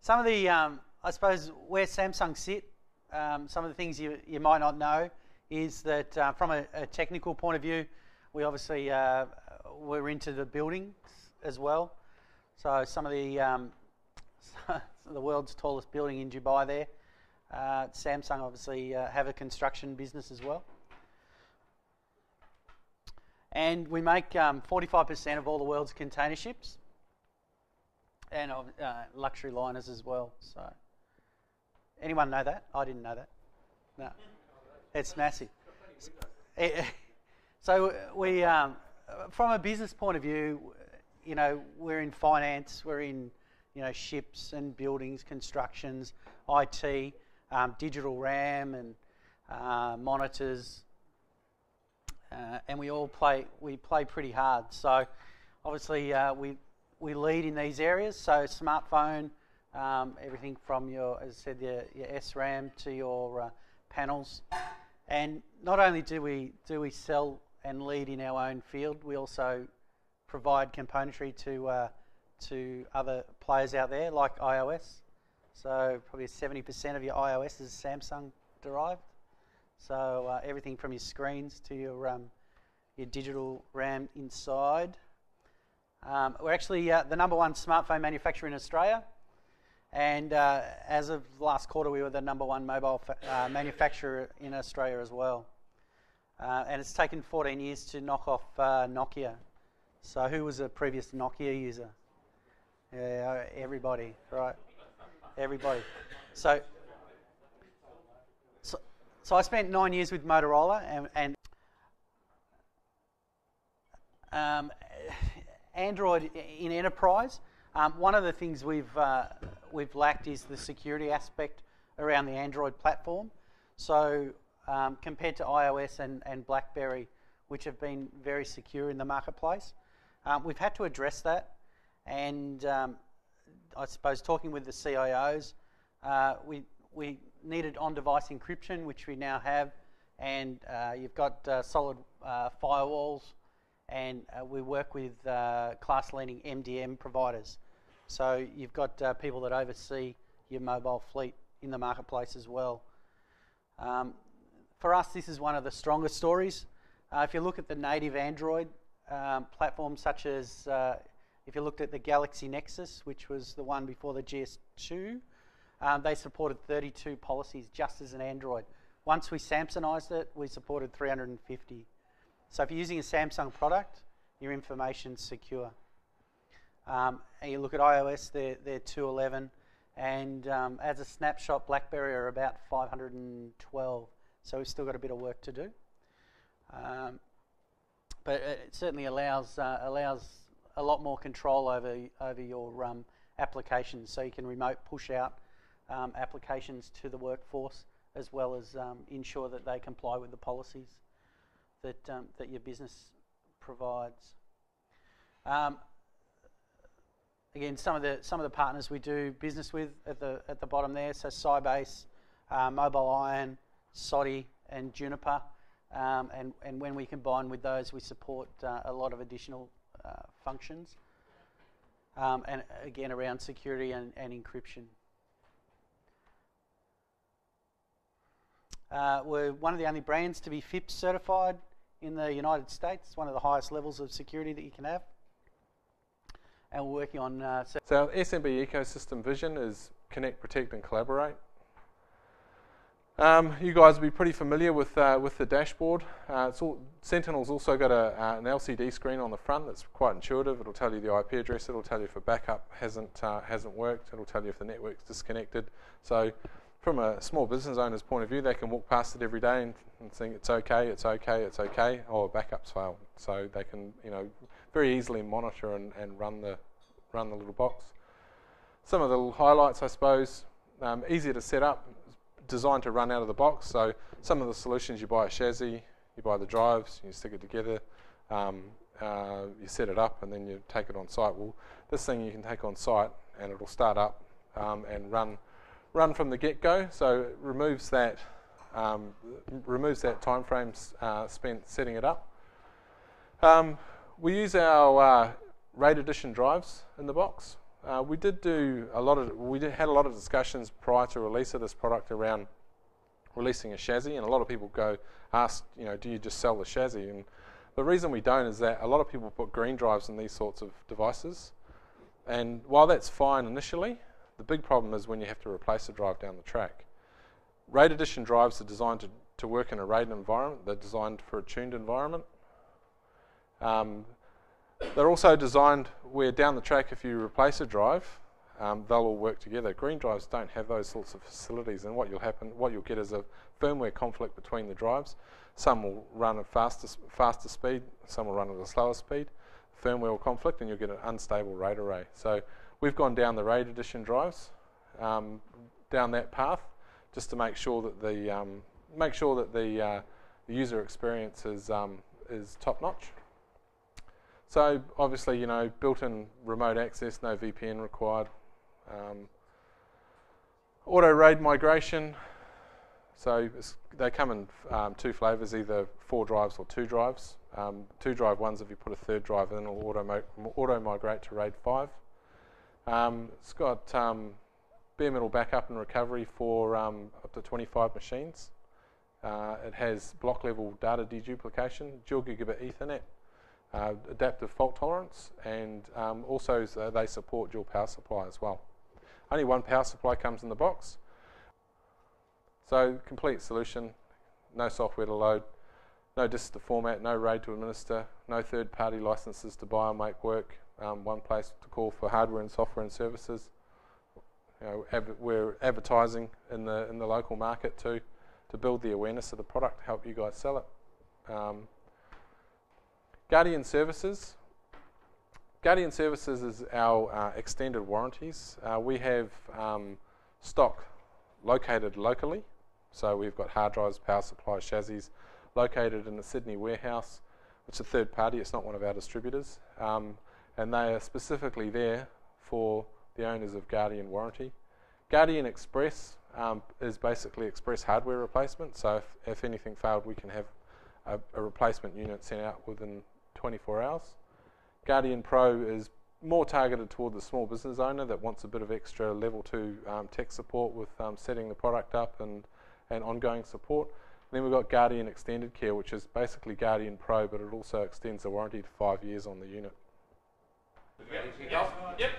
Some of the, I suppose, where Samsung sit, some of the things you might not know is that from a technical point of view, we obviously we're into the buildings as well. So some of the the world's tallest building in Dubai there, Samsung obviously have a construction business as well. And we make 45% of all the world's container ships and luxury liners as well. So, anyone know that? I didn't know that. No, it's massive. So we, from a business point of view, you know, we're in finance, we're in, you know, ships and buildings, constructions, IT, digital RAM and monitors. And we play pretty hard. So obviously we lead in these areas. So smartphone, everything from your, as I said, your SRAM to your panels. And not only do we sell and lead in our own field, we also provide componentry to other players out there like iOS. So probably 70% of your iOS is Samsung derived. So everything from your screens to your digital RAM inside. We're actually the number one smartphone manufacturer in Australia, and as of last quarter, we were the number one mobile manufacturer in Australia as well. And it's taken 14 years to knock off Nokia. So who was a previous Nokia user? Yeah, everybody, right? Everybody. So I spent 9 years with Motorola, and Android in enterprise. One of the things we've lacked is the security aspect around the Android platform. So compared to iOS and BlackBerry, which have been very secure in the marketplace, we've had to address that. And I suppose talking with the CIOs, we needed on-device encryption, which we now have, and you've got solid firewalls, and we work with class-leading MDM providers. So you've got people that oversee your mobile fleet in the marketplace as well. For us, this is one of the strongest stories. If you look at the native Android platforms, such as if you looked at the Galaxy Nexus, which was the one before the GS2, they supported 32 policies just as an Android. Once we Samsungized it, we supported 350. So if you're using a Samsung product, your information's secure. And you look at iOS, they're 211, and as a snapshot, BlackBerry are about 512. So we've still got a bit of work to do. But it certainly allows a lot more control over your applications, so you can remote push out applications to the workforce, as well as ensure that they comply with the policies that your business provides. Again, some of the partners we do business with at the bottom there. So Sybase, Mobile Iron, Soddy, and Juniper. And when we combine with those, we support a lot of additional functions. And again, around security and encryption. We're one of the only brands to be FIPS certified in the United States. It's one of the highest levels of security that you can have. And we're working on... So our SMB ecosystem vision is connect, protect, and collaborate. You guys will be pretty familiar with the dashboard. Sentinel's also got an LCD screen on the front that's quite intuitive. It'll tell you the IP address. It'll tell you if a backup hasn't worked. It'll tell you if the network's disconnected. So from a small business owner's point of view, they can walk past it every day and think it's okay, it's okay, it's okay, or backups failed. So they can, you know, very easily monitor and run the little box. Some of the highlights, I suppose, easier to set up, designed to run out of the box. So some of the solutions, you buy a chassis, you buy the drives, you stick it together, you set it up, and then you take it on site. Well, this thing you can take on site and it'll start up and run from the get-go. So it removes that time frame spent setting it up. We use our RAID edition drives in the box. We had a lot of discussions prior to release of this product around releasing a chassis, and a lot of people ask, do you just sell the chassis? And the reason we don't is that a lot of people put green drives in these sorts of devices, and while that's fine initially, the big problem is when you have to replace a drive down the track. RAID Edition drives are designed to work in a RAID environment. They're designed for a tuned environment. They're also designed where down the track, if you replace a drive, they'll all work together. Green drives don't have those sorts of facilities, and what you'll get is a firmware conflict between the drives. Some will run at faster speed, some will run at a slower speed. Firmware will conflict, and you'll get an unstable RAID array. So we've gone down the RAID Edition drives, down that path, just to make sure that the user experience is top notch. So obviously, built-in remote access, no VPN required. Auto RAID migration. So they come in two flavors, either 4 drives or 2 drives. 2 drive ones, if you put a third drive in, will auto migrate to RAID 5. It's got bare metal backup and recovery for up to 25 machines. It has block level data deduplication, dual gigabit Ethernet, adaptive fault tolerance, and also they support dual power supply as well. Only one power supply comes in the box. So complete solution, no software to load, no disks to format, no RAID to administer, no third-party licenses to buy or make work, one place to call for hardware and software and services. We're advertising in the local market to build the awareness of the product, help you guys sell it. Guardian Services. Guardian Services is our extended warranties. We have stock located locally. So we've got hard drives, power supplies, chassis located in the Sydney warehouse. It's a third party, it's not one of our distributors. And they are specifically there for the owners of Guardian warranty. Guardian Express is basically express hardware replacement. So if anything failed, we can have a replacement unit sent out within 24 hours. Guardian Pro is more targeted toward the small business owner that wants a bit of extra level 2 tech support with setting the product up and ongoing support. And then we've got Guardian Extended Care, which is basically Guardian Pro, but it also extends the warranty to 5 years on the unit. Yep.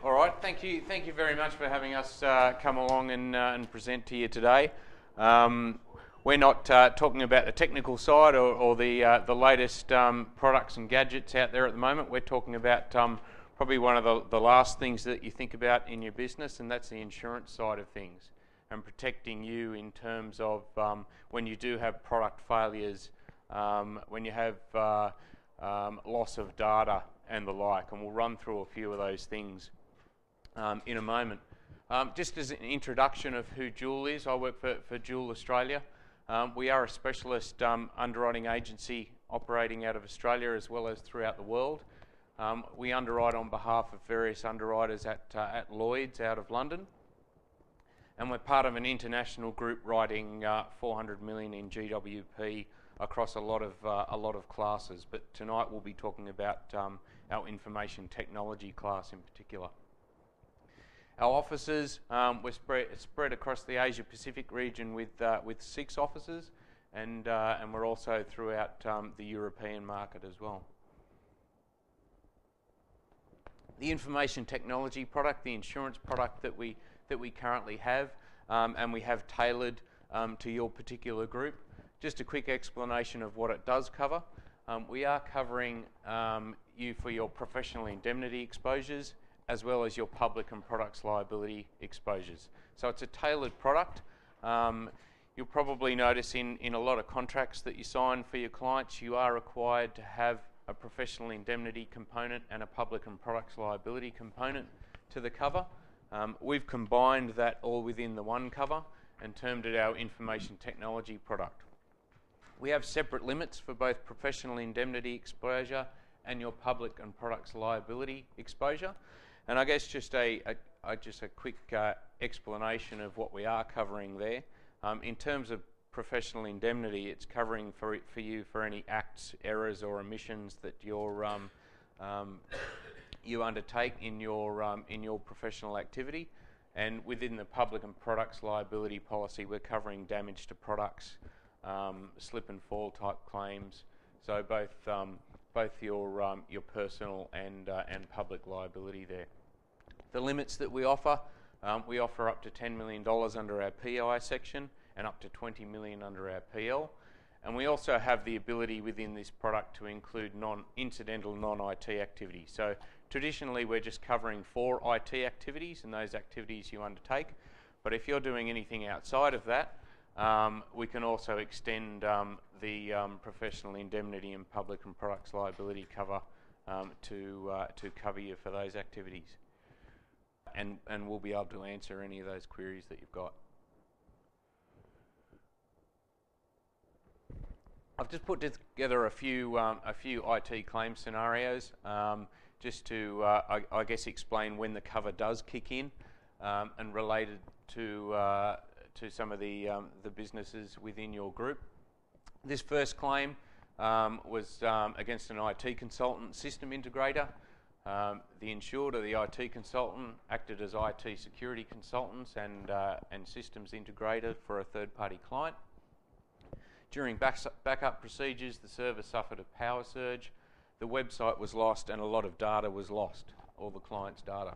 All right. Thank you very much for having us come along and present to you today. We're not talking about the technical side or the latest products and gadgets out there at the moment. We're talking about probably one of the last things that you think about in your business, and that's the insurance side of things and protecting you in terms of when you do have product failures, when you have loss of data and the like. And we'll run through a few of those things in a moment. Just as an introduction of who Joule is, I work for Joule Australia. We are a specialist underwriting agency operating out of Australia as well as throughout the world. We underwrite on behalf of various underwriters at Lloyd's out of London. And we're part of an international group writing 400 million in GWP across a lot of classes. But tonight we'll be talking about our information technology class in particular. Our offices, we're spread across the Asia Pacific region with 6 offices, and we're also throughout the European market as well. The information technology product, the insurance product that we currently have, and we have tailored to your particular group. Just a quick explanation of what it does cover. We are covering you for your professional indemnity exposures, as well as your public and products liability exposures. So it's a tailored product. You'll probably notice in a lot of contracts that you sign for your clients, you are required to have a professional indemnity component and a public and products liability component to the cover. We've combined that all within the one cover and termed it our information technology product. We have separate limits for both professional indemnity exposure and your public and products liability exposure. And I guess just a quick explanation of what we are covering there. In terms of professional indemnity, it's covering for you for any acts, errors or omissions that your you undertake in your professional activity. And within the public and products liability policy, we're covering damage to products, slip and fall type claims. So both your personal and public liability there. The limits that we offer up to $10 million under our PI section and up to $20 million under our PL. And we also have the ability within this product to include incidental non-IT activities. So traditionally we're just covering for IT activities and those activities you undertake. But if you're doing anything outside of that, we can also extend the professional indemnity and public and products liability cover to cover you for those activities. And we'll be able to answer any of those queries that you've got. I've just put together a few IT claim scenarios just to, I guess, explain when the cover does kick in and related to some of the businesses within your group. This first claim was against an IT consultant system integrator. The insured or the IT consultant acted as IT security consultants and systems integrator for a third-party client. During backup procedures, the server suffered a power surge, the website was lost, and a lot of data was lost, all the client's data.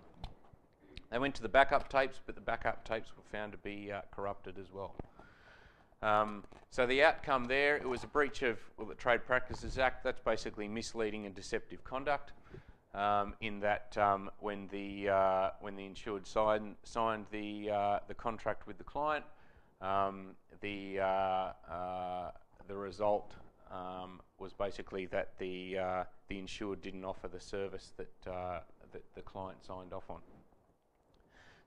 They went to the backup tapes, but the backup tapes were found to be corrupted as well. So the outcome there, it was a breach of the Trade Practices Act. That's basically misleading and deceptive conduct. In that when the insured signed the contract with the client, the result was basically that the insured didn't offer the service that the client signed off on.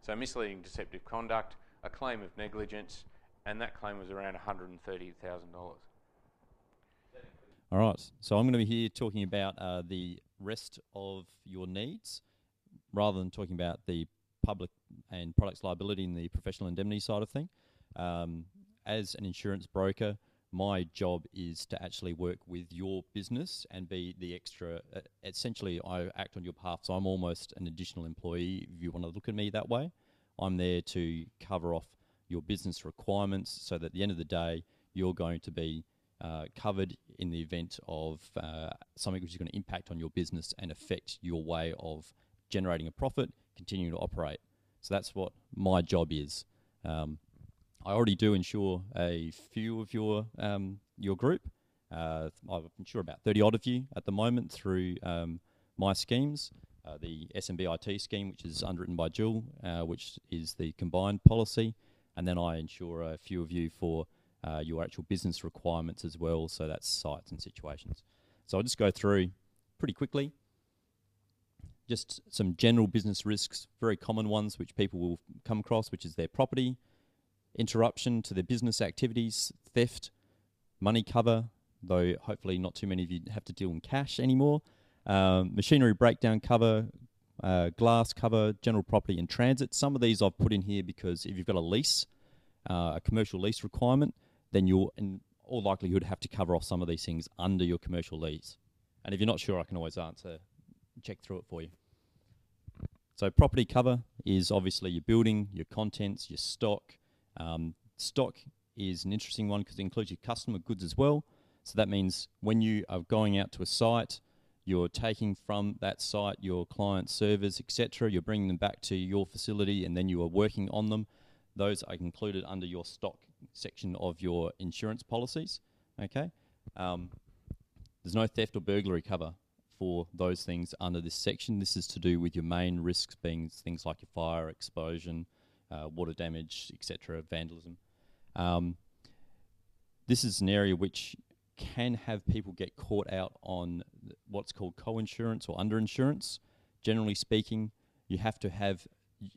So misleading, deceptive conduct, a claim of negligence, and that claim was around $130,000. All right, so I'm going to be here talking about the rest of your needs, rather than talking about the public and products liability and the professional indemnity side of thing. As an insurance broker, my job is to actually work with your business and be the extra. Essentially, I act on your behalf, so I'm almost an additional employee if you want to look at me that way. I'm there to cover off your business requirements so that at the end of the day, you're going to be covered in the event of something which is going to impact on your business and affect your way of generating a profit, continuing to operate. So that's what my job is. I already do insure a few of your group. I insure about 30 odd of you at the moment through my schemes. The SMBIT scheme, which is underwritten by Jill, which is the combined policy, and then I insure a few of you for your actual business requirements as well, so that's sites and situations. So I'll just go through pretty quickly. Just some general business risks, very common ones which people will come across, which is their property, interruption to their business activities, theft, money cover, though hopefully not too many of you have to deal in cash anymore, machinery breakdown cover, glass cover, general property and transit. Some of these I've put in here because if you've got a lease, a commercial lease requirement, then you'll in all likelihood have to cover off some of these things under your commercial lease. And if you're not sure, I can always check through it for you. So property cover is obviously your building, your contents, your stock. Stock is an interesting one because it includes your customer goods as well. So that means when you are going out to a site, you're taking from that site your client servers, etc. You're bringing them back to your facility and then you are working on them. Those are included under your stock section of your insurance policies. Okay, there's no theft or burglary cover for those things under this section. This is to do with your main risks being things like your fire, explosion, water damage, etc., vandalism. This is an area which can have people get caught out on what's called co-insurance or underinsurance. Generally speaking, you have to have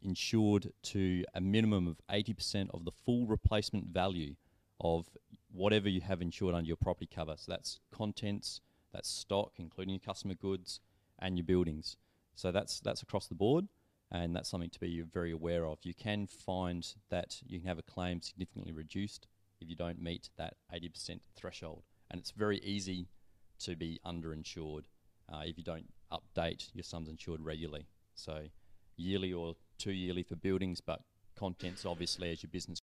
insured to a minimum of 80% of the full replacement value of whatever you have insured under your property cover. So that's contents, that's stock, including your customer goods, and your buildings. So that's across the board, and that's something to be very aware of. You can find that you can have a claim significantly reduced if you don't meet that 80% threshold. And it's very easy to be underinsured if you don't update your sums insured regularly. So yearly or 2 yearly for buildings, but contents obviously as your business